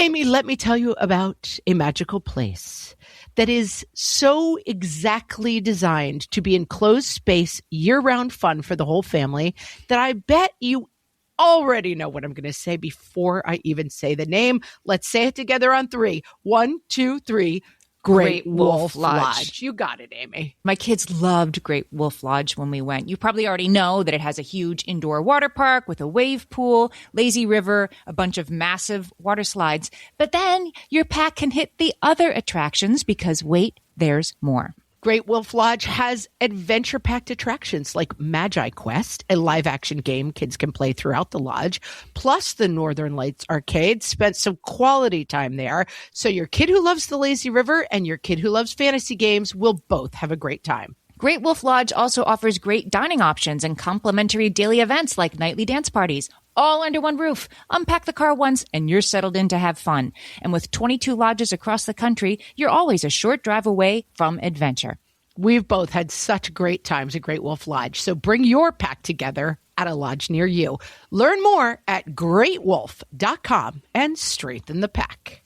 Amy, let me tell you about a magical place that is so exactly designed to be enclosed space, year-round fun for the whole family that I bet you already know what I'm going to say before I even say the name. Let's say it together on 3. 1, 2, 3. Great Wolf Lodge. You got it, Amy. My kids loved Great Wolf Lodge when we went. You probably already know that it has a huge indoor water park with a wave pool, lazy river, a bunch of massive water slides. But then your pack can hit the other attractions because wait, there's more. Great Wolf Lodge has adventure-packed attractions like Magi Quest, a live-action game kids can play throughout the lodge, plus the Northern Lights Arcade. Spent some quality time there, so your kid who loves the lazy river and your kid who loves fantasy games will both have a great time. Great Wolf Lodge also offers great dining options and complimentary daily events like nightly dance parties, all under one roof. Unpack the car once and you're settled in to have fun. And with 22 lodges across the country, you're always a short drive away from adventure. We've both had such great times at Great Wolf Lodge, so bring your pack together at a lodge near you. Learn more at greatwolf.com and strengthen the pack.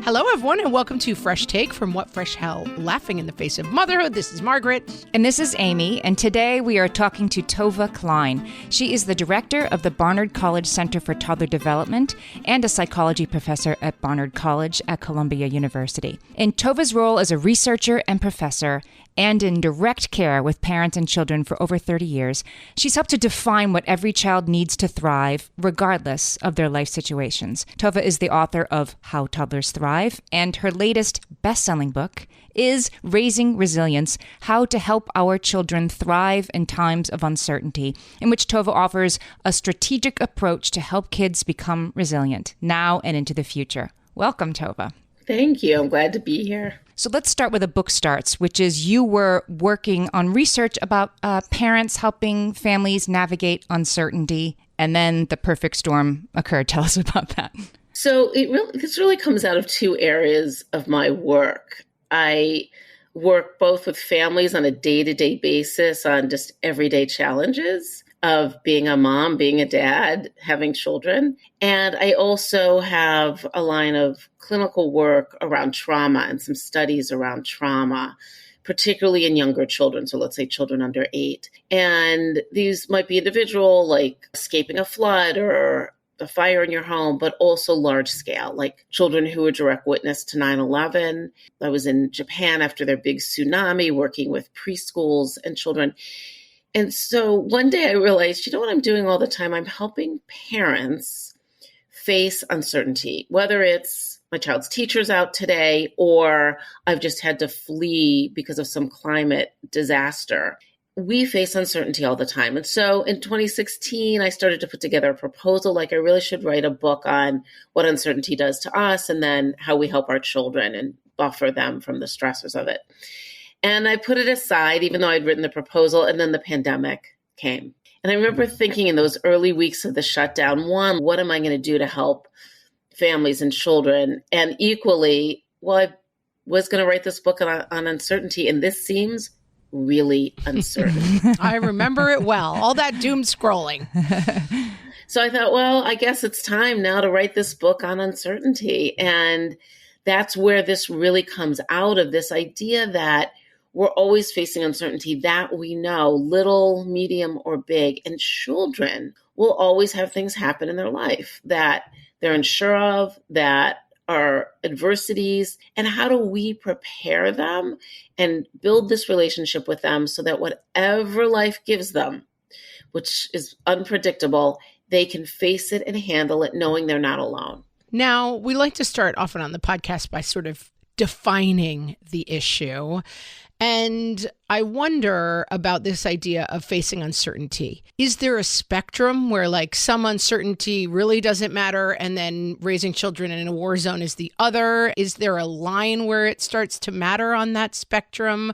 Hello, everyone, and welcome to Fresh Take from What Fresh Hell, Laughing in the Face of Motherhood. This is Margaret. And this is Amy, and today we are talking to Tovah Klein. She is the director of the Barnard College Center for Toddler Development and a psychology professor at Barnard College at Columbia University. In Tovah's role as a researcher and professor, and in direct care with parents and children for over 30 years, she's helped to define what every child needs to thrive, regardless of their life situations. Tovah is the author of How Toddlers Thrive, and her latest best-selling book is Raising Resilience, How to Help Our Children Thrive in Times of Uncertainty, in which Tovah offers a strategic approach to help kids become resilient now and into the future. Welcome, Tovah. Thank you. I'm glad to be here. So let's start with a book starts, which is you were working on research about parents helping families navigate uncertainty, and then the perfect storm occurred. Tell us about that. So this really comes out of 2 areas of my work. I work both with families on a day-to-day basis on just everyday challenges of being a mom, being a dad, having children. And I also have a line of clinical work around trauma and some studies around trauma, particularly in younger children. So let's say children under 8. And these might be individual, like escaping a flood or a fire in your home, but also large scale, like children who were direct witness to 9/11. I was in Japan after their big tsunami, working with preschools and children. And so one day I realized, you know what I'm doing all the time? I'm helping parents face uncertainty, whether it's my child's teacher's out today or I've just had to flee because of some climate disaster. We face uncertainty all the time. And so in 2016, I started to put together a proposal, like I really should write a book on what uncertainty does to us and then how we help our children and buffer them from the stressors of it. And I put it aside, even though I'd written the proposal, and then the pandemic came. And I remember thinking in those early weeks of the shutdown, one, what am I going to do to help families and children? And equally, well, I was going to write this book on uncertainty, and this seems really uncertain. I remember it well, all that doom scrolling. So I thought, well, I guess it's time now to write this book on uncertainty. And that's where this really comes out of, this idea that we're always facing uncertainty that we know, little, medium, or big. And children will always have things happen in their life that they're unsure of, that are adversities. And how do we prepare them and build this relationship with them so that whatever life gives them, which is unpredictable, they can face it and handle it knowing they're not alone. Now, we like to start often on the podcast by sort of defining the issue. And I wonder about this idea of facing uncertainty. Is there a spectrum where like some uncertainty really doesn't matter and then raising children in a war zone is the other? Is there a line where it starts to matter on that spectrum?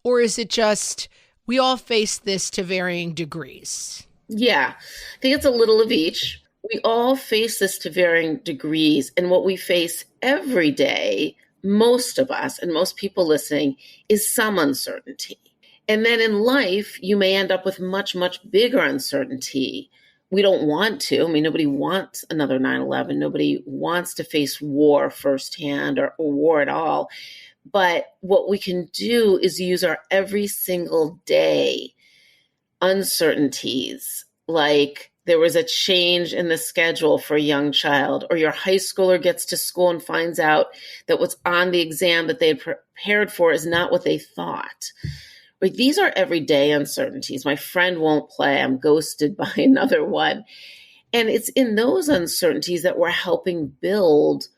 Or is it just we all face this to varying degrees? Yeah, I think it's a little of each. We all face this to varying degrees. And what we face every day, most of us and most people listening, is some uncertainty. And then in life, you may end up with much, much bigger uncertainty we don't want to. I mean, nobody wants another 9/11. Nobody wants to face war firsthand or war at all. But what we can do is use our every single day uncertainties, like there was a change in the schedule for a young child, or your high schooler gets to school and finds out that what's on the exam that they had prepared for is not what they thought. Right? These are everyday uncertainties. My friend won't play. I'm ghosted by another one. And it's in those uncertainties that we're helping build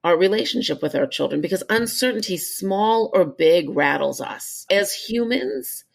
our relationship with our children, because uncertainty, small or big, rattles us. As humans,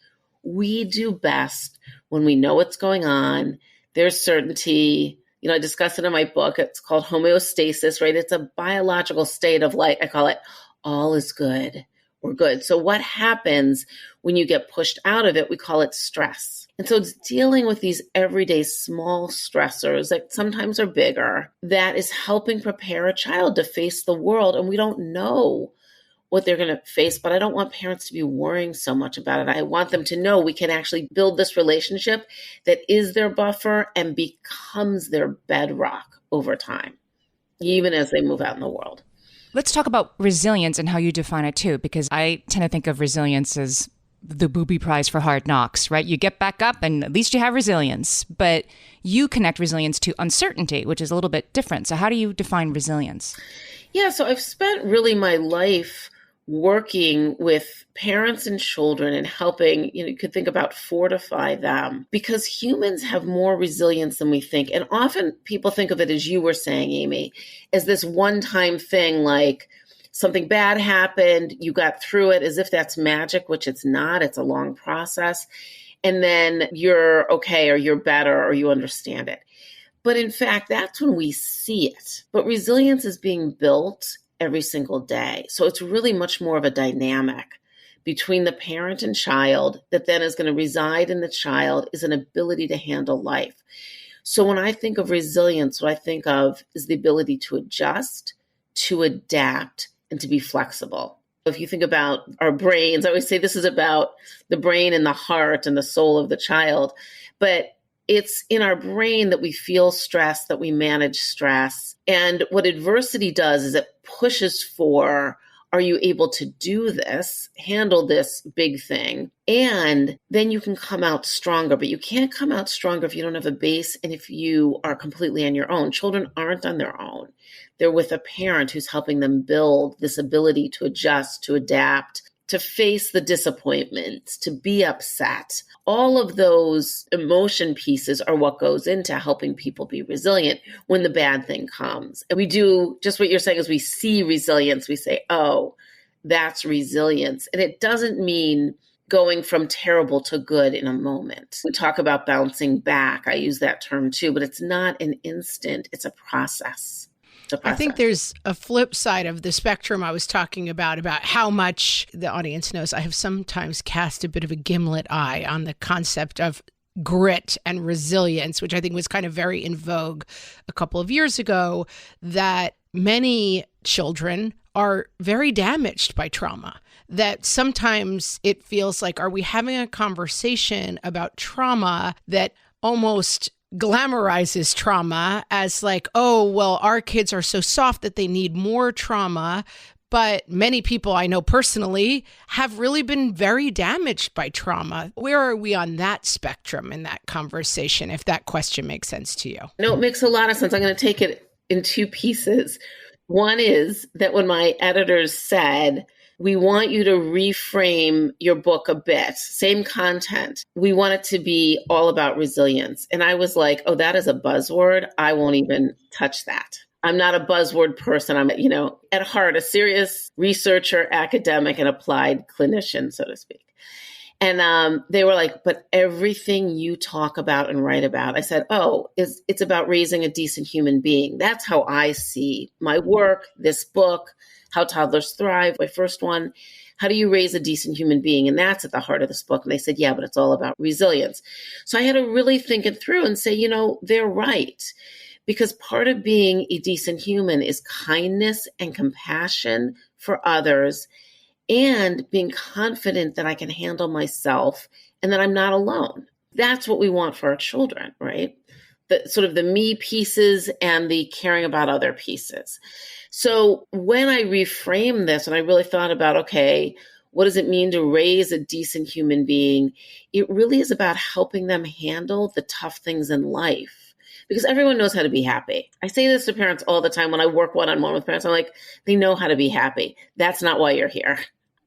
we do best when we know what's going on. There's certainty. I discuss it in my book. It's called homeostasis, right? It's a biological state of, like, I call it all is good. We're good. So what happens when you get pushed out of it? We call it stress. And so it's dealing with these everyday small stressors that sometimes are bigger, that is helping prepare a child to face the world. And we don't know what they're going to face, but I don't want parents to be worrying so much about it. I want them to know we can actually build this relationship that is their buffer and becomes their bedrock over time, even as they move out in the world. Let's talk about resilience and how you define it too, because I tend to think of resilience as the booby prize for hard knocks, right? You get back up and at least you have resilience, but you connect resilience to uncertainty, which is a little bit different. So how do you define resilience? Yeah, so I've spent really my life working with parents and children and helping, you could think about fortify them, because humans have more resilience than we think. And often people think of it, as you were saying, Amy, as this one-time thing, like something bad happened, you got through it, as if that's magic, which it's not. It's a long process. And then you're okay, or you're better, or you understand it. But in fact, that's when we see it. But resilience is being built every single day. So it's really much more of a dynamic between the parent and child that then is going to reside in the child, is an ability to handle life. So when I think of resilience, what I think of is the ability to adjust, to adapt, and to be flexible. If you think about our brains, I always say this is about the brain and the heart and the soul of the child, but it's in our brain that we feel stress, that we manage stress. And what adversity does is it pushes for, are you able to do this, handle this big thing? And then you can come out stronger, but you can't come out stronger if you don't have a base and if you are completely on your own. Children aren't on their own. They're with a parent who's helping them build this ability to adjust, to adapt, to face the disappointments, to be upset. All of those emotion pieces are what goes into helping people be resilient when the bad thing comes. And we do just what you're saying, is we see resilience. We say, oh, that's resilience. And it doesn't mean going from terrible to good in a moment. We talk about bouncing back. I use that term too, but it's not an instant. It's a process. I think there's a flip side of the spectrum I was talking about how much the audience knows I have sometimes cast a bit of a gimlet eye on the concept of grit and resilience, which I think was kind of very in vogue a couple of years ago, that many children are very damaged by trauma. That sometimes it feels like, are we having a conversation about trauma that almost glamorizes trauma as like, oh, well, our kids are so soft that they need more trauma. But many people I know personally have really been very damaged by trauma. Where are we on that spectrum in that conversation, if that question makes sense to you? No, it makes a lot of sense. I'm going to take it in two pieces. One is that when my editors said, we want you to reframe your book a bit, same content. We want it to be all about resilience. And I was like, oh, that is a buzzword. I won't even touch that. I'm not a buzzword person. I'm, at heart, a serious researcher, academic, and applied clinician, so to speak. And they were like, but everything you talk about and write about, I said, oh, it's about raising a decent human being. That's how I see my work, this book, How Toddlers Thrive, my first one. How do you raise a decent human being? And that's at the heart of this book. And they said, yeah, but it's all about resilience. So I had to really think it through and say, they're right. Because part of being a decent human is kindness and compassion for others, and being confident that I can handle myself and that I'm not alone. That's what we want for our children, right? the sort of the me pieces and the caring about other pieces. So when I reframed this and I really thought about, okay, what does it mean to raise a decent human being? It really is about helping them handle the tough things in life, because everyone knows how to be happy. I say this to parents all the time when I work one-on-one with parents. I'm like, they know how to be happy. That's not why you're here.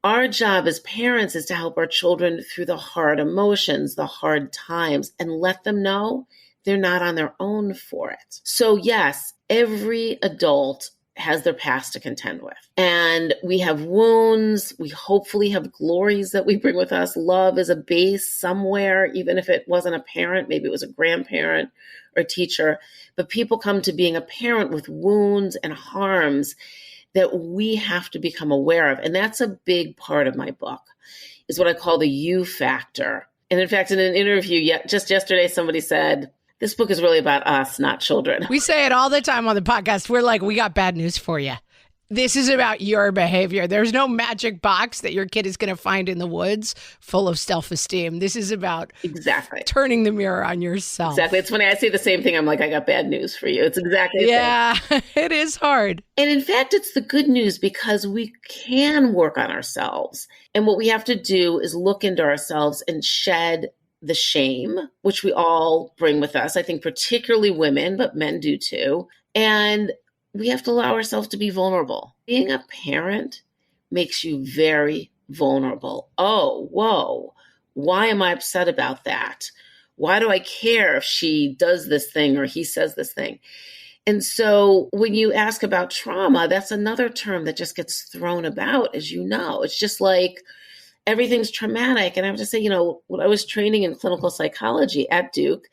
Our job as parents is to help our children through the hard emotions, the hard times, and let them know they're not on their own for it. So yes, every adult has their past to contend with. And we have wounds. We hopefully have glories that we bring with us. Love is a base somewhere, even if it wasn't a parent, maybe it was a grandparent or teacher. But people come to being a parent with wounds and harms that we have to become aware of. And that's a big part of my book, is what I call the you factor. And in fact, in an interview just yesterday, somebody said, this book is really about us, not children. We say it all the time on the podcast. We're like, we got bad news for you. This is about your behavior. There's no magic box that your kid is going to find in the woods full of self-esteem. This is about turning the mirror on yourself. Exactly. It's funny. I say the same thing. I'm like, I got bad news for you. It's exactly the same. It is hard. And in fact, it's the good news, because we can work on ourselves. And what we have to do is look into ourselves and shed the shame, which we all bring with us. I think particularly women, but men do too. And we have to allow ourselves to be vulnerable. Being a parent makes you very vulnerable. Oh, whoa. Why am I upset about that? Why do I care if she does this thing or he says this thing? And so when you ask about trauma, that's another term that just gets thrown about, as you know. It's just like, everything's traumatic. And I have to say, when I was training in clinical psychology at Duke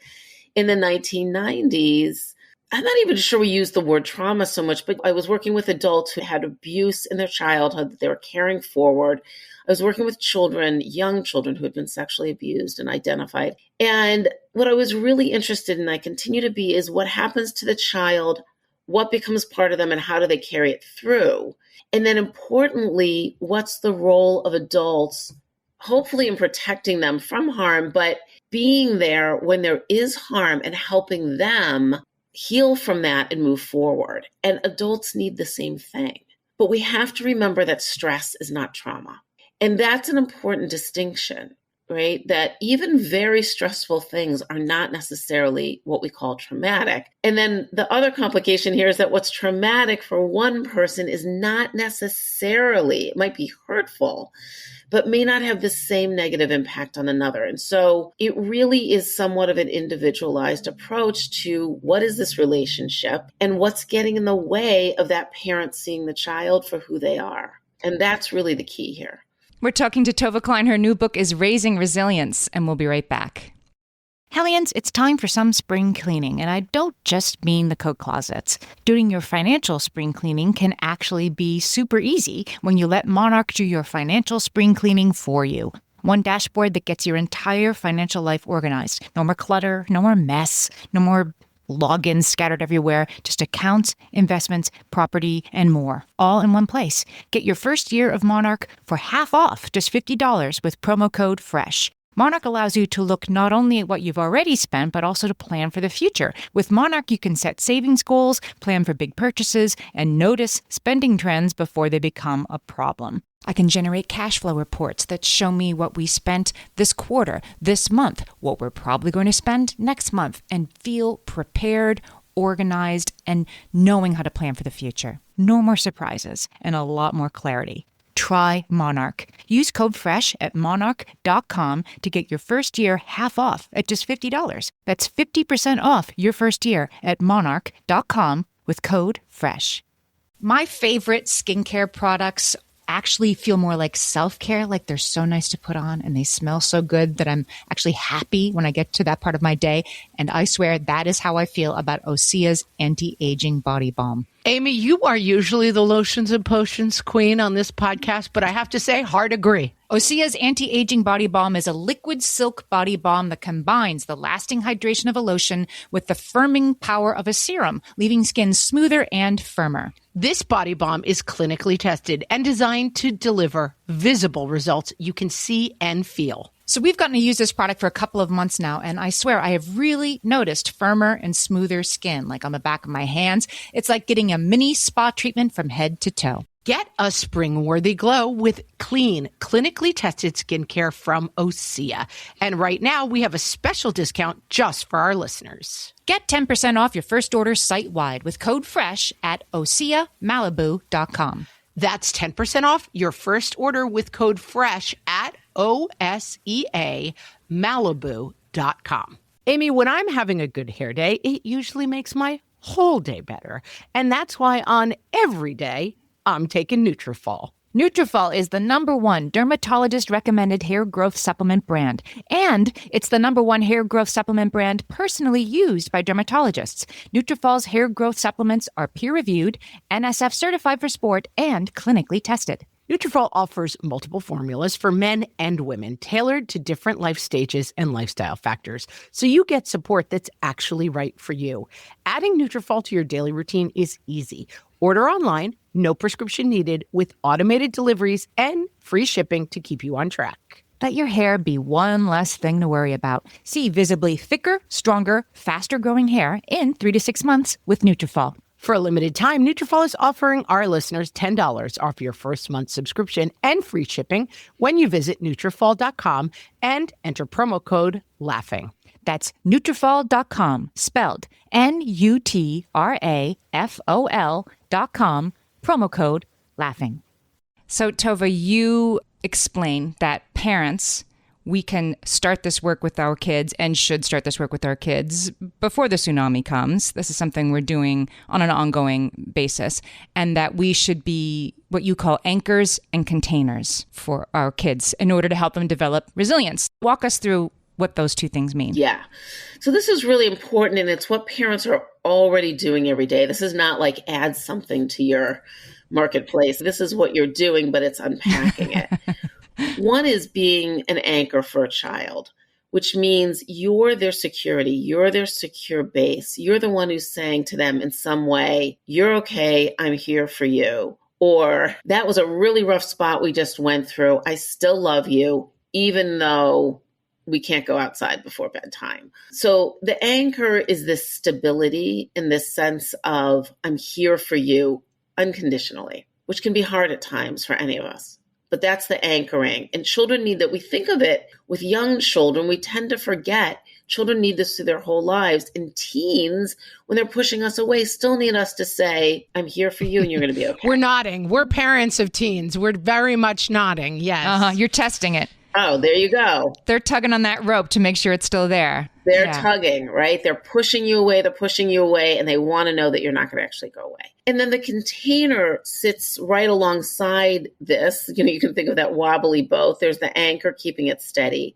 in the 1990s, I'm not even sure we used the word trauma so much, but I was working with adults who had abuse in their childhood that they were carrying forward. I was working with children, young children who had been sexually abused and identified. And what I was really interested in, I continue to be, is what happens to the child, what becomes part of them, and how do they carry it through? And then importantly, what's the role of adults, hopefully in protecting them from harm, but being there when there is harm and helping them heal from that and move forward. And adults need the same thing. But we have to remember that stress is not trauma. And that's an important distinction, right? That even very stressful things are not necessarily what we call traumatic. And then the other complication here is that what's traumatic for one person is not necessarily, it might be hurtful, but may not have the same negative impact on another. And so it really is somewhat of an individualized approach to what is this relationship and what's getting in the way of that parent seeing the child for who they are. And that's really the key here. We're talking to Tovah Klein. Her new book is Raising Resilience, and we'll be right back. Hellions, it's time for some spring cleaning, and I don't just mean the coat closets. Doing your financial spring cleaning can actually be super easy when you let Monarch do your financial spring cleaning for you. One dashboard that gets your entire financial life organized. No more clutter, no more mess, no more logins scattered everywhere, just accounts, investments, property, and more, all in one place. Get your first year of Monarch for half off, just $50 with promo code FRESH. Monarch allows you to look not only at what you've already spent, but also to plan for the future. With Monarch, you can set savings goals, plan for big purchases, and notice spending trends before they become a problem. I can generate cash flow reports that show me what we spent this quarter, this month, what we're probably going to spend next month, and feel prepared, organized, and knowing how to plan for the future. No more surprises and a lot more clarity. Try Monarch. Use code FRESH at monarch.com to get your first year half off at just $50. That's 50% off your first year at monarch.com with code FRESH. My favorite skincare products actually feel more like self-care, like they're so nice to put on and they smell so good that I'm actually happy when I get to that part of my day. And I swear that is how I feel about Osea's anti-aging body balm. Amy, you are usually the lotions and potions queen on this podcast, but I have to say, hard agree. Osea's anti-aging body balm is a liquid silk body balm that combines the lasting hydration of a lotion with the firming power of a serum, leaving skin smoother and firmer. This body balm is clinically tested and designed to deliver visible results you can see and feel. So we've gotten to use this product for a couple of months now, and I swear I have really noticed firmer and smoother skin, like on the back of my hands. It's like getting a mini spa treatment from head to toe. Get a spring-worthy glow with clean, clinically tested skincare from Osea. And right now, we have a special discount just for our listeners. Get 10% off your first order site-wide with code FRESH at OseaMalibu.com. That's 10% off your first order with code FRESH at OSEAMalibu.com. Amy, when I'm having a good hair day, it usually makes my whole day better. And that's why on every day, I'm taking Nutrafol. Nutrafol is the #1 dermatologist-recommended hair growth supplement brand, and it's the #1 hair growth supplement brand personally used by dermatologists. Nutrafol's hair growth supplements are peer-reviewed, NSF certified for sport, and clinically tested. Nutrafol offers multiple formulas for men and women, tailored to different life stages and lifestyle factors, so you get support that's actually right for you. Adding Nutrafol to your daily routine is easy. Order online, no prescription needed, with automated deliveries and free shipping to keep you on track. Let your hair be one less thing to worry about. See visibly thicker, stronger, faster-growing hair in 3 to 6 months with Nutrafol. For a limited time, Nutrafol is offering our listeners $10 off your first month subscription and free shipping when you visit Nutrafol.com and enter promo code LAUGHING. That's Nutrafol.com, spelled Nutrafol.com, promo code LAUGHING. So, Tovah, you explain that parents, we can start this work with our kids and should start this work with our kids before the tsunami comes. This is something we're doing on an ongoing basis, and that we should be what you call anchors and containers for our kids in order to help them develop resilience. Walk us through what those two things mean. Yeah. So this is really important, and it's what parents are already doing every day. This is not like add something to your marketplace. This is what you're doing, but it's unpacking it. One is being an anchor for a child, which means you're their security. You're their secure base. You're the one who's saying to them in some way, you're okay, I'm here for you. Or that was a really rough spot we just went through. I still love you, even though we can't go outside before bedtime. So the anchor is this stability in this sense of I'm here for you unconditionally, which can be hard at times for any of us. But that's the anchoring. And children need that. We think of it with young children. We tend to forget children need this through their whole lives. And teens, when they're pushing us away, still need us to say, I'm here for you and you're going to be okay. We're nodding. We're parents of teens. We're very much nodding. Yes. You're testing it. Oh, there you go. They're tugging on that rope to make sure it's still there. They're tugging, right? They're pushing you away, and they want to know that you're not going to actually go away. And then the container sits right alongside this. You can think of that wobbly boat. There's the anchor keeping it steady.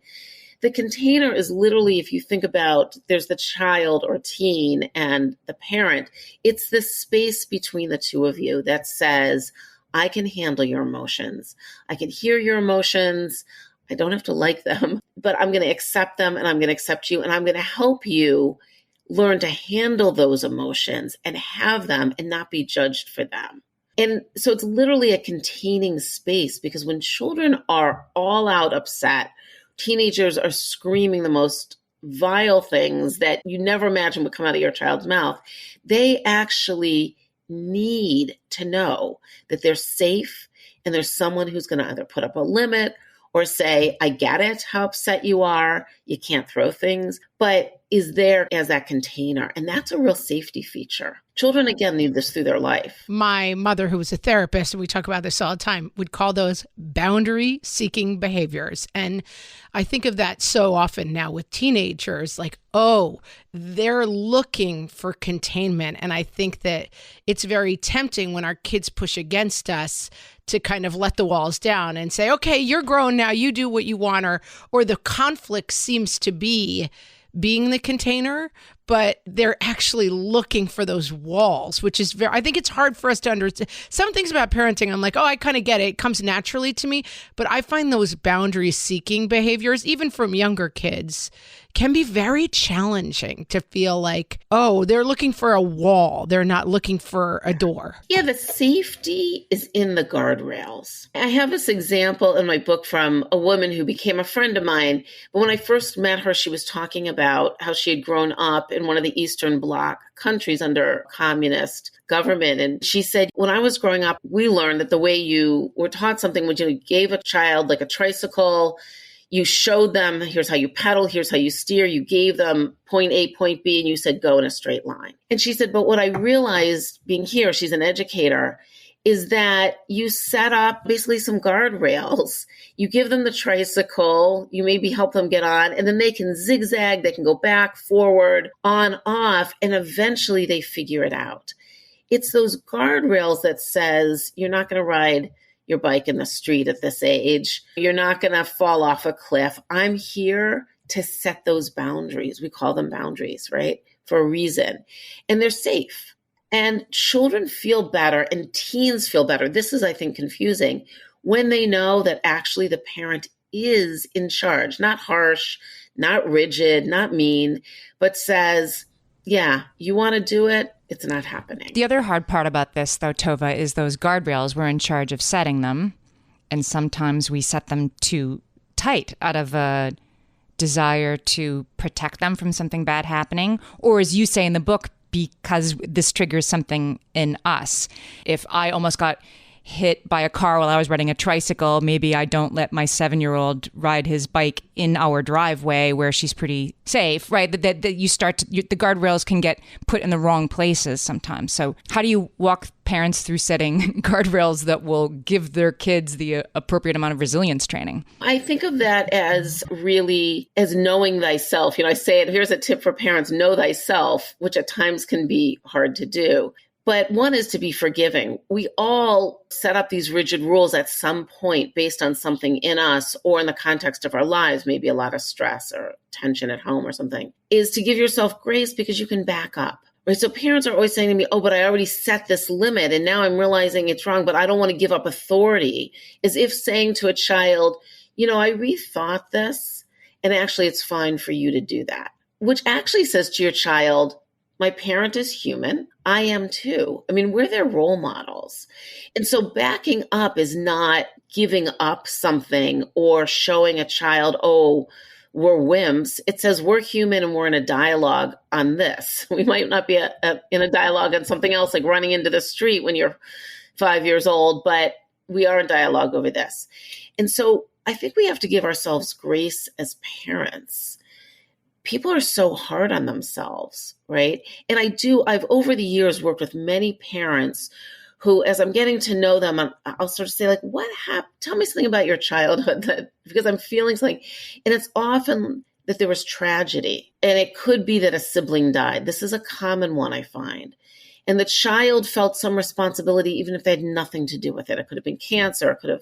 The container is literally, if you think about, there's the child or teen and the parent. It's this space between the two of you that says, I can handle your emotions. I can hear your emotions. I don't have to like them, but I'm going to accept them and I'm going to accept you and I'm going to help you learn to handle those emotions and have them and not be judged for them. And so it's literally a containing space, because when children are all out upset, teenagers are screaming the most vile things that you never imagine would come out of your child's mouth. They actually need to know that they're safe and there's someone who's going to either put up a limit or say, I get it, how upset you are. You can't throw things, but is there as that container. And that's a real safety feature. Children, again, need this through their life. My mother, who was a therapist, and we talk about this all the time, would call those boundary-seeking behaviors. And I think of that so often now with teenagers, like, oh, they're looking for containment. And I think that it's very tempting when our kids push against us to kind of let the walls down and say, okay, you're grown now, you do what you want, or the conflict seems to be being the container, but they're actually looking for those walls, which is I think it's hard for us to understand. Some things about parenting, I'm like, oh, I kind of get it. It comes naturally to me. But I find those boundary seeking behaviors, even from younger kids, can be very challenging to feel like, oh, they're looking for a wall. They're not looking for a door. Yeah, the safety is in the guardrails. I have this example in my book from a woman who became a friend of mine. But when I first met her, she was talking about how she had grown up in one of the Eastern Bloc countries under communist government. And she said, when I was growing up, we learned that the way you were taught something was you gave a child like a tricycle. You showed them, here's how you pedal, here's how you steer. You gave them point A, point B, and you said, go in a straight line. And she said, but what I realized being here, she's an educator, is that you set up basically some guardrails. You give them the tricycle, you maybe help them get on, and then they can zigzag, they can go back, forward, on, off, and eventually they figure it out. It's those guardrails that says, you're not going to ride your bike in the street at this age. You're not going to fall off a cliff. I'm here to set those boundaries. We call them boundaries, right? For a reason. And they're safe. And children feel better and teens feel better. This is, I think, confusing when they know that actually the parent is in charge, not harsh, not rigid, not mean, but says, yeah, you want to do it? It's not happening. The other hard part about this, though, Tovah, is those guardrails. We're in charge of setting them. And sometimes we set them too tight out of a desire to protect them from something bad happening. Or as you say in the book, because this triggers something in us. If I almost got hit by a car while I was riding a tricycle, maybe I don't let my 7-year-old ride his bike in our driveway where she's pretty safe, right? That you start to, the guardrails can get put in the wrong places sometimes. So how do you walk parents through setting guardrails that will give their kids the appropriate amount of resilience training? I think of that as really as knowing thyself. I say it, here's a tip for parents, know thyself, which at times can be hard to do. But one is to be forgiving. We all set up these rigid rules at some point based on something in us or in the context of our lives, maybe a lot of stress or tension at home or something, is to give yourself grace because you can back up. Right? So parents are always saying to me, oh, but I already set this limit and now I'm realizing it's wrong, but I don't want to give up authority. As if saying to a child, I rethought this and actually it's fine for you to do that, which actually says to your child, my parent is human. I am too. We're their role models. And so backing up is not giving up something or showing a child, oh, we're wimps. It says we're human and we're in a dialogue on this. We might not be in a dialogue on something else, like running into the street when you're 5 years old, but we are in dialogue over this. And so I think we have to give ourselves grace as parents. People are so hard on themselves, right? And I've over the years worked with many parents who, as I'm getting to know them, I'll sort of say like, what happened? Tell me something about your childhood because I'm feeling something. And it's often that there was tragedy, and it could be that a sibling died. This is a common one I find. And the child felt some responsibility, even if they had nothing to do with it. It could have been cancer. It could have.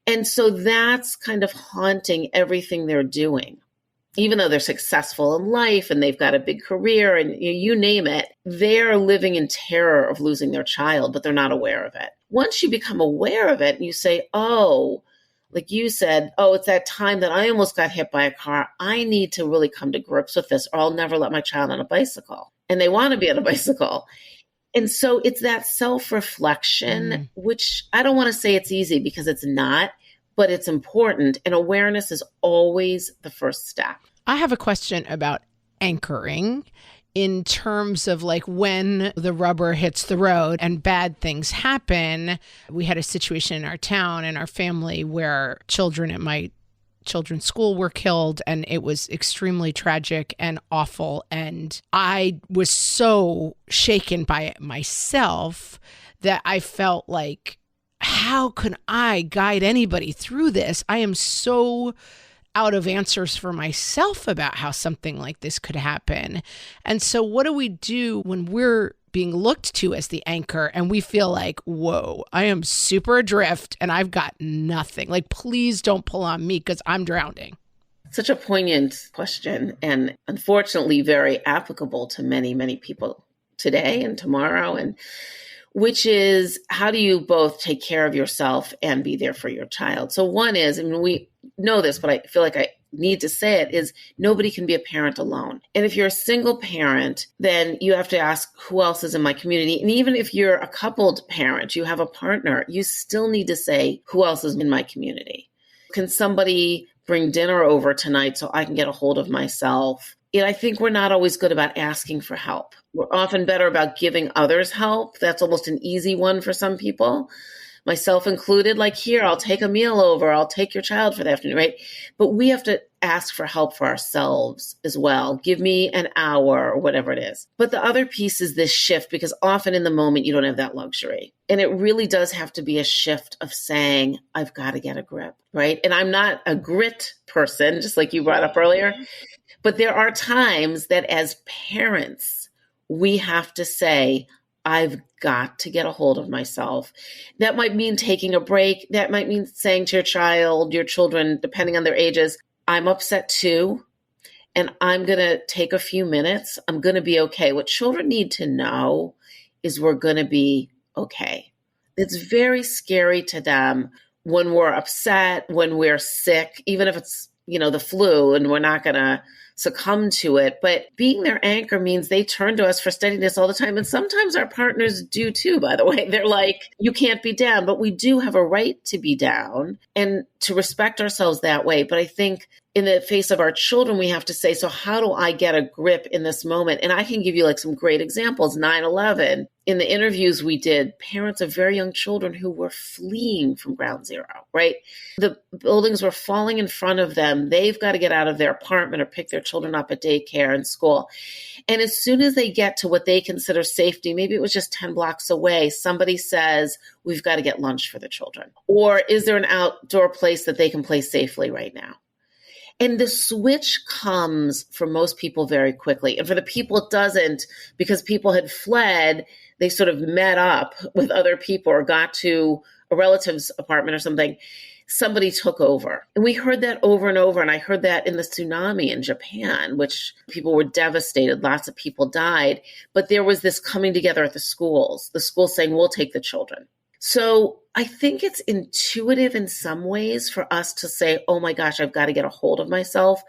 And so that's kind of haunting everything they're doing. Even though they're successful in life and they've got a big career and you name it, they're living in terror of losing their child, but they're not aware of it. Once you become aware of it and you say, oh, like you said, oh, it's that time that I almost got hit by a car. I need to really come to grips with this or I'll never let my child on a bicycle. And they want to be on a bicycle. And so it's that self-reflection, which I don't want to say it's easy because it's not. But it's important, and awareness is always the first step. I have a question about anchoring in terms of like when the rubber hits the road and bad things happen. We had a situation in our town and our family where children at my children's school were killed, and it was extremely tragic and awful. And I was so shaken by it myself that I felt like, how can I guide anybody through this? I am so out of answers for myself about how something like this could happen. And so what do we do when we're being looked to as the anchor and we feel like, whoa, I am super adrift and I've got nothing. Like, please don't pull on me because I'm drowning. Such a poignant question and unfortunately very applicable to many, many people today and tomorrow. And which is, how do you both take care of yourself and be there for your child? So one is, we know this, but I feel like need to say it, is nobody can be a parent alone. And if you're a single parent, then you have to ask, who else is in my community? And even if you're a coupled parent, you have a partner, you still need to say, who else is in my community? Can somebody bring dinner over tonight so I can get a hold of myself? And I think we're not always good about asking for help. We're often better about giving others help. That's almost an easy one for some people, myself included. Like, here, I'll take a meal over. I'll take your child for the afternoon, right? But we have to ask for help for ourselves as well. Give me an hour or whatever it is. But the other piece is this shift, because often in the moment, you don't have that luxury. And it really does have to be a shift of saying, I've got to get a grip, right? And I'm not a grit person, just like you brought up earlier. But there are times that as parents, we have to say, I've got to get a hold of myself. That might mean taking a break. That might mean saying to your child, your children, depending on their ages, I'm upset too, and I'm going to take a few minutes. I'm going to be okay. What children need to know is we're going to be okay. It's very scary to them when we're upset, when we're sick, even if it's, the flu, and we're not going to succumb to it. But being their anchor means they turn to us for steadiness all the time. And sometimes our partners do too, by the way. They're like, you can't be down, but we do have a right to be down and to respect ourselves that way. But I think in the face of our children, we have to say, so how do I get a grip in this moment? And I can give you some great examples. 9/11, in the interviews we did, parents of very young children who were fleeing from ground zero, right? The buildings were falling in front of them. They've got to get out of their apartment or pick their children up at daycare and school. And as soon as they get to what they consider safety, maybe it was just 10 blocks away, somebody says, we've got to get lunch for the children. Or is there an outdoor place that they can play safely right now? And the switch comes for most people very quickly. And for the people it doesn't, because people had fled, they sort of met up with other people or got to a relative's apartment or something. Somebody took over. And we heard that over and over. And I heard that in the tsunami in Japan, which people were devastated. Lots of people died. But there was this coming together at the schools saying, we'll take the children. So I think it's intuitive in some ways for us to say, oh my gosh, I've got to get a hold of myself.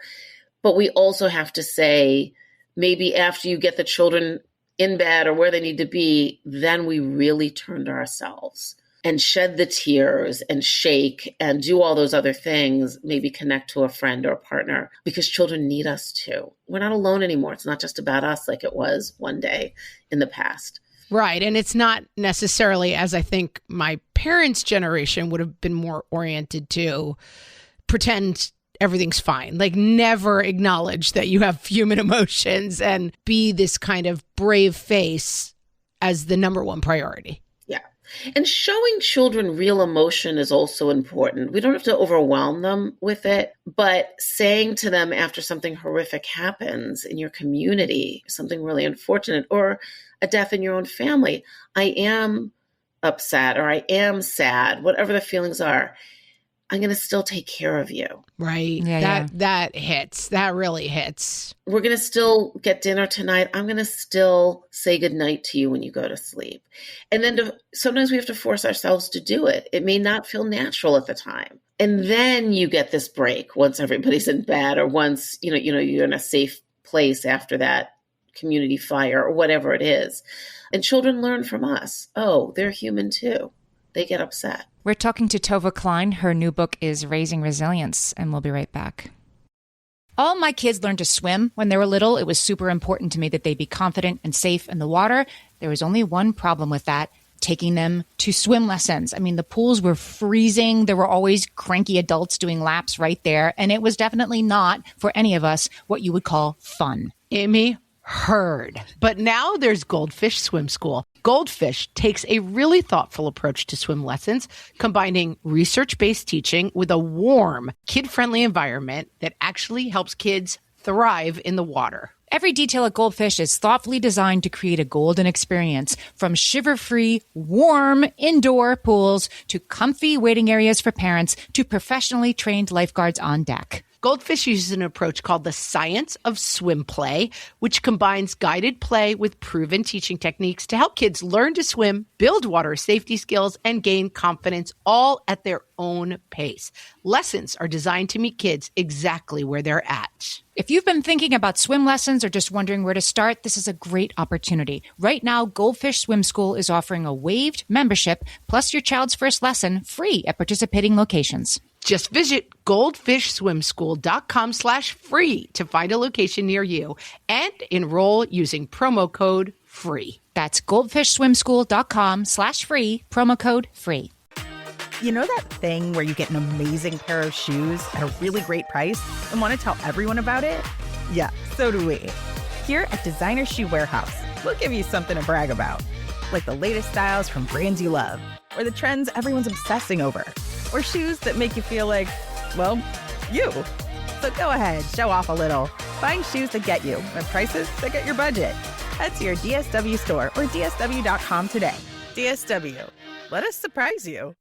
But we also have to say, maybe after you get the children in bed or where they need to be, then we really turn to ourselves and shed the tears and shake and do all those other things, maybe connect to a friend or a partner, because children need us too. We're not alone anymore. It's not just about us like it was one day in the past. Right. And it's not necessarily, as I think my parents' generation would have been more oriented to, pretend everything's fine. Like, never acknowledge that you have human emotions and be this kind of brave face as the number one priority. Yeah. And showing children real emotion is also important. We don't have to overwhelm them with it, but saying to them after something horrific happens in your community, something really unfortunate, or a death in your own family, I am upset or I am sad, whatever the feelings are, I'm going to still take care of you. Right. That hits. That really hits. We're going to still get dinner tonight. I'm going to still say goodnight to you when you go to sleep. And then sometimes we have to force ourselves to do it. It may not feel natural at the time. And then you get this break once everybody's in bed, or once, you're in a safe place after that community fire or whatever it is. And children learn from us. Oh, they're human too. They get upset. We're talking to Tovah Klein. Her new book is Raising Resilience, and we'll be right back. All my kids learned to swim when they were little. It was super important to me that they be confident and safe in the water. There was only one problem with that: taking them to swim lessons. I mean, the pools were freezing. There were always cranky adults doing laps right there. And it was definitely not, for any of us, what you would call fun. Amy, heard. But now there's Goldfish Swim School. Goldfish takes a really thoughtful approach to swim lessons, combining research-based teaching with a warm, kid-friendly environment that actually helps kids thrive in the water. Every detail at Goldfish is thoughtfully designed to create a golden experience, from shiver-free, warm indoor pools to comfy waiting areas for parents to professionally trained lifeguards on deck. Goldfish uses an approach called the science of swim play, which combines guided play with proven teaching techniques to help kids learn to swim, build water safety skills, and gain confidence all at their own pace. Lessons are designed to meet kids exactly where they're at. If you've been thinking about swim lessons or just wondering where to start, this is a great opportunity. Right now, Goldfish Swim School is offering a waived membership plus your child's first lesson free at participating locations. Just visit goldfishswimschool.com/free to find a location near you and enroll using promo code FREE. That's goldfishswimschool.com/free, promo code FREE. You know that thing where you get an amazing pair of shoes at a really great price and want to tell everyone about it? Yeah, so do we. Here at Designer Shoe Warehouse, we'll give you something to brag about, like the latest styles from brands you love, or the trends everyone's obsessing over, or shoes that make you feel like, well, you. So go ahead, show off a little. Find shoes that get you at prices that get your budget. Head to your DSW store or DSW.com today. DSW, let us surprise you.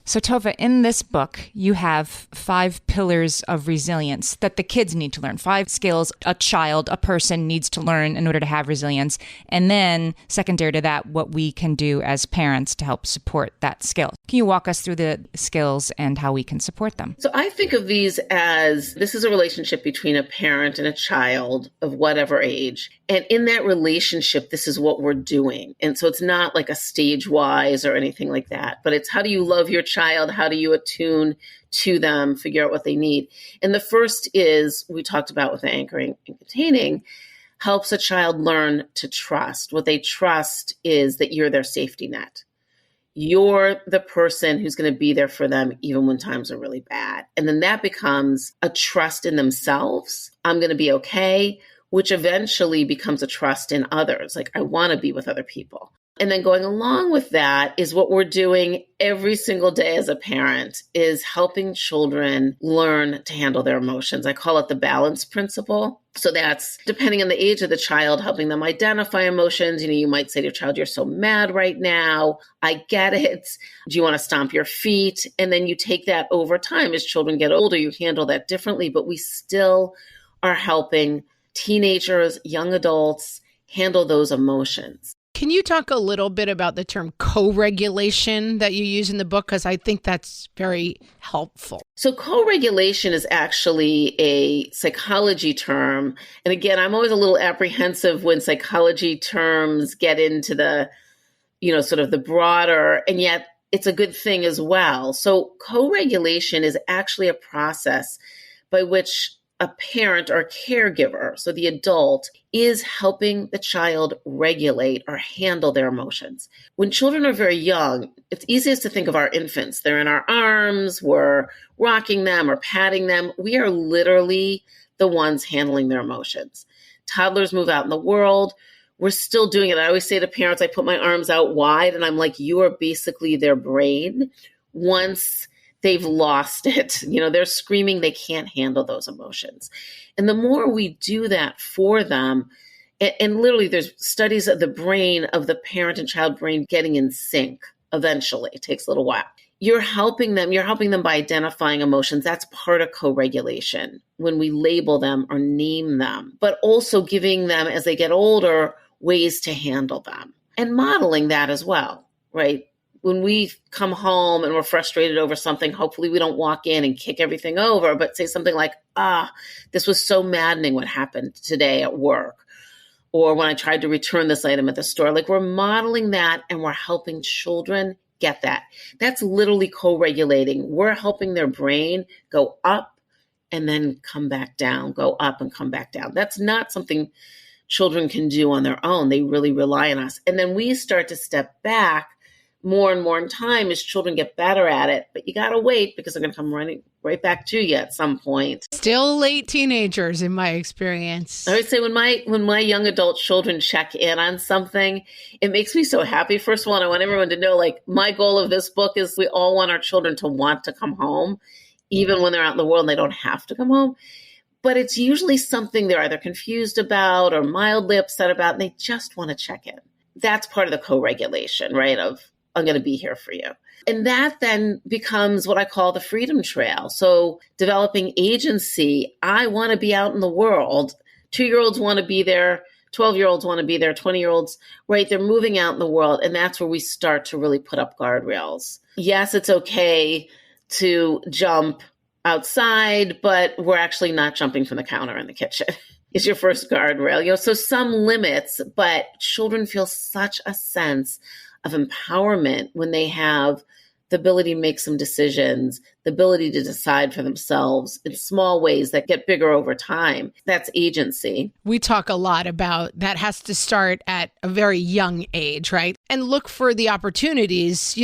So Tovah, in this book, you have 5 pillars of resilience that the kids need to learn. 5 skills a child, a person needs to learn in order to have resilience. And then secondary to that, what we can do as parents to help support that skill. Can you walk us through the skills and how we can support them? So I think of these as this is a relationship between a parent and a child of whatever age. And in that relationship, this is what we're doing. And so it's not like a stage wise or anything like that, but it's how do you love your child? How do you attune to them, figure out what they need? And the first is, we talked about with anchoring and containing, helps a child learn to trust. What they trust is that you're their safety net. You're the person who's going to be there for them even when times are really bad. And then that becomes a trust in themselves. I'm going to be okay, which eventually becomes a trust in others. Like, I want to be with other people. And then going along with that is what we're doing every single day as a parent is helping children learn to handle their emotions. I call it the balance principle. So that's depending on the age of the child, helping them identify emotions. You know, you might say to your child, you're so mad right now. I get it. Do you want to stomp your feet? And then you take that over time. As children get older, you handle that differently, but we still are helping teenagers, young adults handle those emotions. Can you talk a little bit about the term co-regulation that you use in the book? Because I think that's very helpful. So co-regulation is actually a psychology term. And again, I'm always a little apprehensive when psychology terms get into the, sort of the broader, and yet it's a good thing as well. So co-regulation is actually a process by which a parent or caregiver, so the adult, is helping the child regulate or handle their emotions. When children are very young, it's easiest to think of our infants. They're in our arms, we're rocking them or patting them. We are literally the ones handling their emotions. Toddlers move out in the world. We're still doing it. I always say to parents, I put my arms out wide and I'm like, you are basically their brain. Once they've lost it. They're screaming, they can't handle those emotions. And the more we do that for them, and literally there's studies of the brain of the parent and child brain getting in sync eventually. It takes a little while. You're helping them by identifying emotions. That's part of co-regulation when we label them or name them, but also giving them, as they get older, ways to handle them and modeling that as well, right? When we come home and we're frustrated over something, hopefully we don't walk in and kick everything over, but say something like, this was so maddening what happened today at work. Or when I tried to return this item at the store. Like, we're modeling that and we're helping children get that. That's literally co-regulating. We're helping their brain go up and then come back down, go up and come back down. That's not something children can do on their own. They really rely on us. And then we start to step back more and more in time as children get better at it. But you got to wait because they're going to come running right back to you at some point. Still late teenagers in my experience. I would say when my young adult children check in on something, it makes me so happy. First of all, I want everyone to know, like, my goal of this book is we all want our children to want to come home, even when they're out in the world and they don't have to come home. But it's usually something they're either confused about or mildly upset about, and they just want to check in. That's part of the co-regulation, right? Of I'm going to be here for you. And that then becomes what I call the freedom trail. So developing agency, I want to be out in the world. 2-year-olds want to be there. 12-year-olds want to be there. 20-year-olds, right? They're moving out in the world. And that's where we start to really put up guardrails. Yes, it's okay to jump outside, but we're actually not jumping from the counter in the kitchen. Is your first guardrail. So some limits, but children feel such a sense of empowerment when they have the ability to make some decisions, the ability to decide for themselves in small ways that get bigger over time. That's agency. We talk a lot about that has to start at a very young age, right? And look for the opportunities,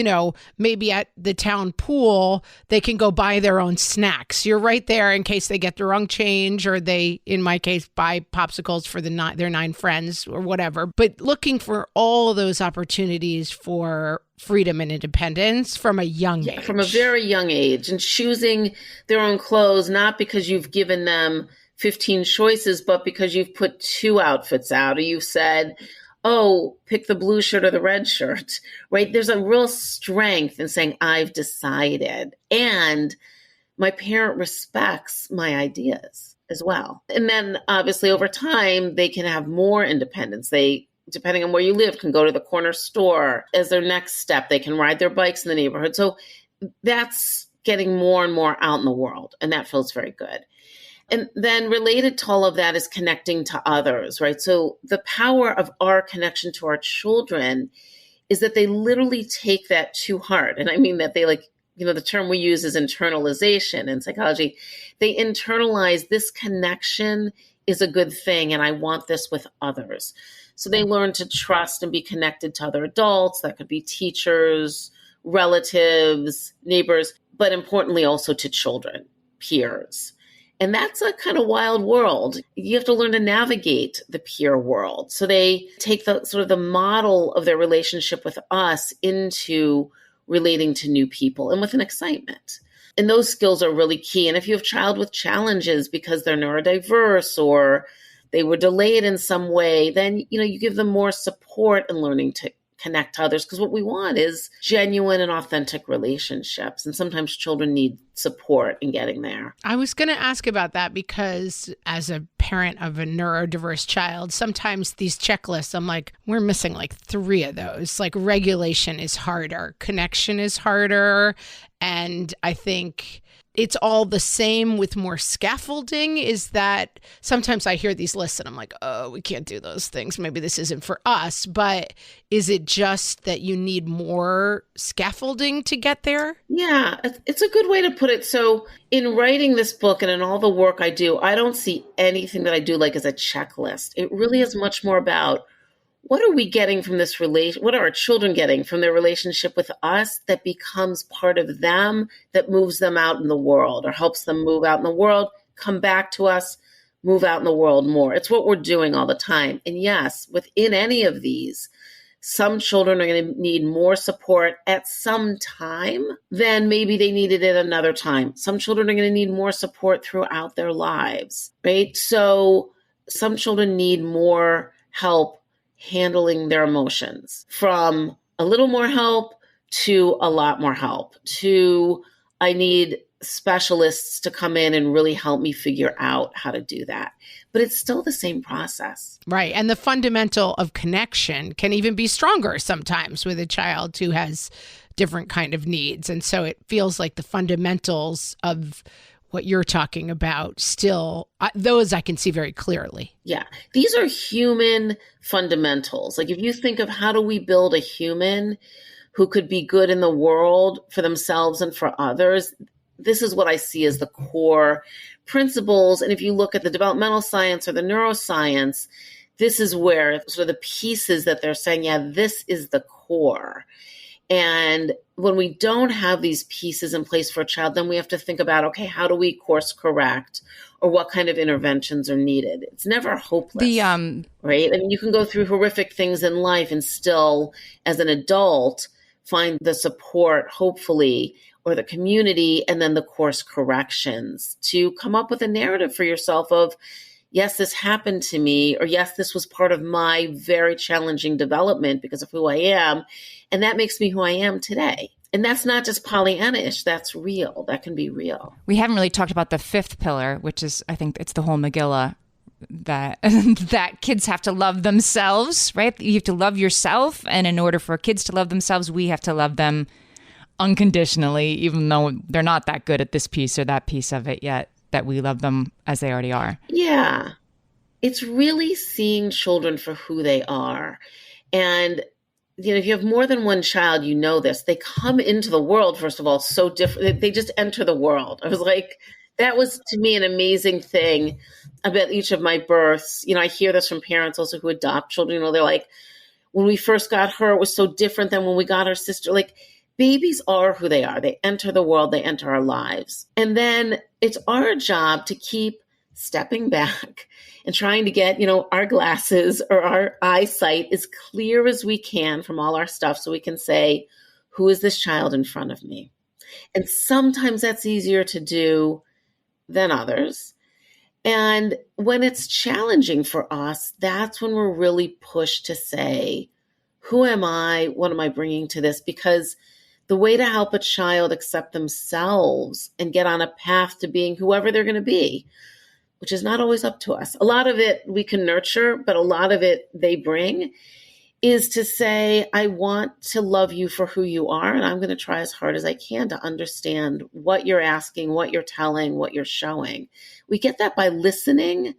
maybe at the town pool, they can go buy their own snacks. You're right there in case they get the wrong change or they, in my case, buy popsicles for their 9 friends or whatever. But looking for all those opportunities for freedom and independence from a young age. From a very young age, and choosing their own clothes, not because you've given them 15 choices, but because you've put 2 outfits out, or you've said, oh, pick the blue shirt or the red shirt, right? There's a real strength in saying, I've decided. And my parent respects my ideas as well. And then obviously over time, they can have more independence. They, depending on where you live, can go to the corner store as their next step. They can ride their bikes in the neighborhood. So that's getting more and more out in the world. And that feels very good. And then related to all of that is connecting to others, right? So the power of our connection to our children is that they literally take that to heart. And I mean that they the term we use is internalization in psychology. They internalize this connection is a good thing. And I want this with others. So they learn to trust and be connected to other adults. That could be teachers, relatives, neighbors, but importantly also to children, peers. And that's a kind of wild world. You have to learn to navigate the peer world. So they take the sort of the model of their relationship with us into relating to new people and with an excitement. And those skills are really key. And if you have a child with challenges because they're neurodiverse or they were delayed in some way, then, you give them more support in learning to connect to others. Because what we want is genuine and authentic relationships. And sometimes children need support in getting there. I was going to ask about that because as a parent of a neurodiverse child, sometimes these checklists, I'm like, we're missing 3 of those. Regulation is harder. Connection is harder. And I think it's all the same with more scaffolding. Is that sometimes I hear these lists and I'm like, oh, we can't do those things. Maybe this isn't for us. But is it just that you need more scaffolding to get there? Yeah, it's a good way to put it. So in writing this book and in all the work I do, I don't see anything that I do as a checklist. It really is much more about what are we getting from this relation? What are our children getting from their relationship with us that becomes part of them, that moves them out in the world or helps them move out in the world, come back to us, move out in the world more. It's what we're doing all the time. And yes, within any of these, some children are going to need more support at some time than maybe they needed it another time. Some children are going to need more support throughout their lives, right? So some children need more help handling their emotions, from a little more help to a lot more help, to I need specialists to come in and really help me figure out how to do that. But it's still the same process. Right. And the fundamental of connection can even be stronger sometimes with a child who has different kind of needs. And so it feels like the fundamentals of what you're talking about still, those I can see very clearly. Yeah. These are human fundamentals. If you think of how do we build a human who could be good in the world for themselves and for others, this is what I see as the core principles. And if you look at the developmental science or the neuroscience, this is where sort of the pieces that they're saying, yeah, this is the core. And when we don't have these pieces in place for a child, then we have to think about, okay, how do we course correct, or what kind of interventions are needed? It's never hopeless, right? I mean, you can go through horrific things in life and still, as an adult, find the support, hopefully, or the community, and then the course corrections to come up with a narrative for yourself of, yes, this happened to me, or yes, this was part of my very challenging development because of who I am. And that makes me who I am today. And that's not just Pollyanna-ish. That's real. That can be real. We haven't really talked about the fifth pillar, which is, I think it's the whole Megillah, that kids have to love themselves, right? You have to love yourself. And in order for kids to love themselves, we have to love them unconditionally, even though they're not that good at this piece or that piece of it yet, that we love them as they already are. Yeah. It's really seeing children for who they are. And if you have more than one child, you know this. They come into the world, first of all, so different. They just enter the world. I was like, that was to me an amazing thing about each of my births. I hear this from parents also who adopt children. They're like, when we first got her, it was so different than when we got our sister. Like, babies are who they are. They enter the world, they enter our lives. And then it's our job to keep stepping back and trying to get, our glasses or our eyesight as clear as we can from all our stuff so we can say, who is this child in front of me? And sometimes that's easier to do than others. And when it's challenging for us, that's when we're really pushed to say, who am I? What am I bringing to this? Because the way to help a child accept themselves and get on a path to being whoever they're going to be, which is not always up to us. A lot of it we can nurture, but a lot of it they bring, is to say, I want to love you for who you are, and I'm going to try as hard as I can to understand what you're asking, what you're telling, what you're showing. We get that by listening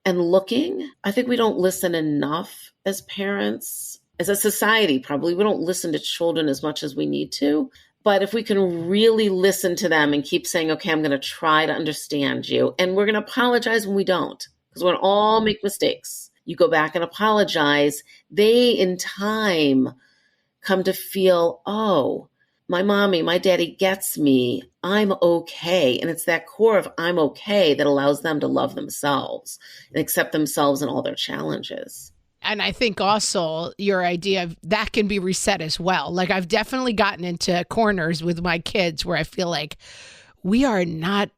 and looking. I think we don't listen enough as parents. As a society, probably, we don't listen to children as much as we need to. But if we can really listen to them and keep saying, okay, I'm going to try to understand you, and we're going to apologize when we don't, because we're going to all make mistakes. You go back and apologize. They, in time, come to feel, oh, my mommy, my daddy gets me. I'm okay. And it's that core of I'm okay that allows them to love themselves and accept themselves and all their challenges. And I think also your idea of that can be reset as well. Like, I've definitely gotten into corners with my kids where I feel like we are not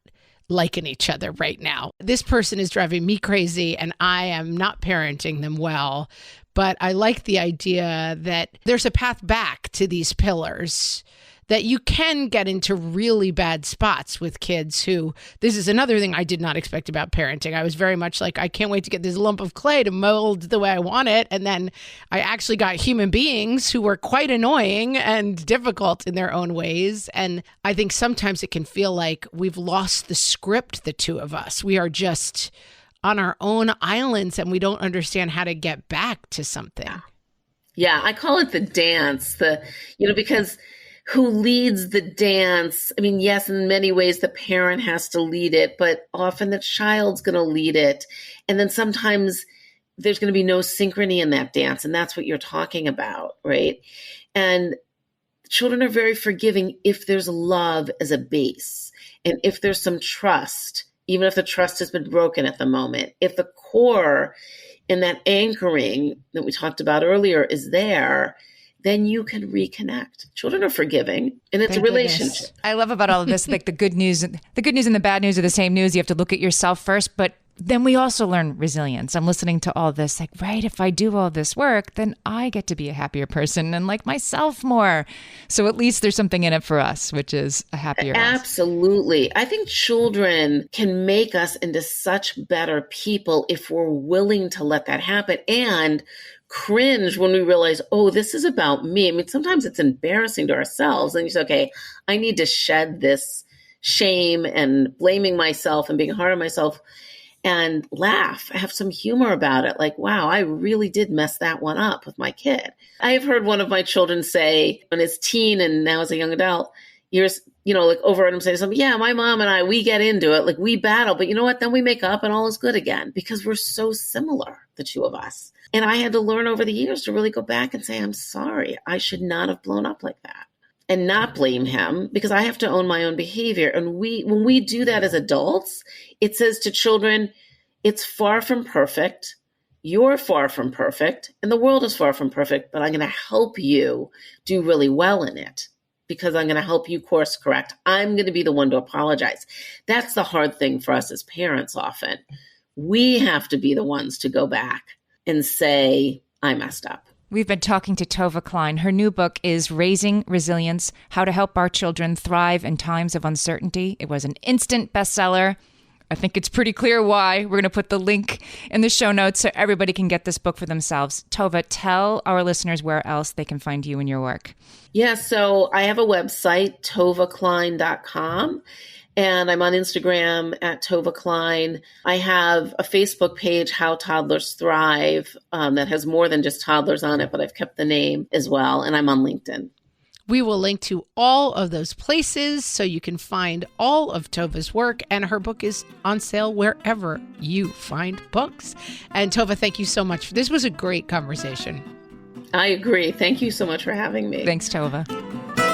liking each other right now. This person is driving me crazy and I am not parenting them well. But I like the idea that there's a path back to these pillars, that you can get into really bad spots with kids who, this is another thing I did not expect about parenting. I was very much like, I can't wait to get this lump of clay to mold the way I want it. And then I actually got human beings who were quite annoying and difficult in their own ways. And I think sometimes it can feel like we've lost the script, the two of us. We are just on our own islands and we don't understand how to get back to something. Yeah, I call it the dance, because who leads the dance? I mean, yes, in many ways, the parent has to lead it, but often the child's going to lead it. And then sometimes there's going to be no synchrony in that dance. And that's what you're talking about, right? And children are very forgiving if there's love as a base and if there's some trust, even if the trust has been broken at the moment. If the core in that anchoring that we talked about earlier is there, then you can reconnect. Children are forgiving, and it's a relationship. I love about all of this, like the good news and the bad news are the same news. You have to look at yourself first, but then we also learn resilience. I'm listening to all this, like, right, if I do all this work, then I get to be a happier person and like myself more. So at least there's something in it for us, which is a happier us. Absolutely. I think children can make us into such better people if we're willing to let that happen and cringe when we realize, oh, this is about me. I mean, sometimes it's embarrassing to ourselves. And you say, okay, I need to shed this shame and blaming myself and being hard on myself and laugh, have some humor about it. Like, wow, I really did mess that one up with my kid. I've heard one of my children say when his teen and now as a young adult, years, like overheard him say something, yeah, my mom and I, we get into it, like we battle, but you know what? Then we make up and all is good again because we're so similar, the two of us. And I had to learn over the years to really go back and say, I'm sorry, I should not have blown up like that and not blame him because I have to own my own behavior. And when we do that as adults, it says to children, it's far from perfect. You're far from perfect and the world is far from perfect, but I'm going to help you do really well in it because I'm going to help you course correct. I'm going to be the one to apologize. That's the hard thing for us as parents often. we have to be the ones to go back and say, I messed up. We've been talking to Tovah Klein. Her new book is Raising Resilience: How to Help Our Children Thrive in Times of Uncertainty. It was an instant bestseller. I think it's pretty clear why. We're going to put the link in the show notes so everybody can get this book for themselves. Tovah, tell our listeners where else they can find you and your work. Yeah, so I have a website, tovahklein.com. And I'm on Instagram at Tovah Klein. I have a Facebook page, How Toddlers Thrive, that has more than just toddlers on it, but I've kept the name as well. And I'm on LinkedIn. We will link to all of those places so you can find all of Tovah's work, and her book is on sale wherever you find books. And Tovah, thank you so much. This was a great conversation. I agree. Thank you so much for having me. Thanks, Tovah.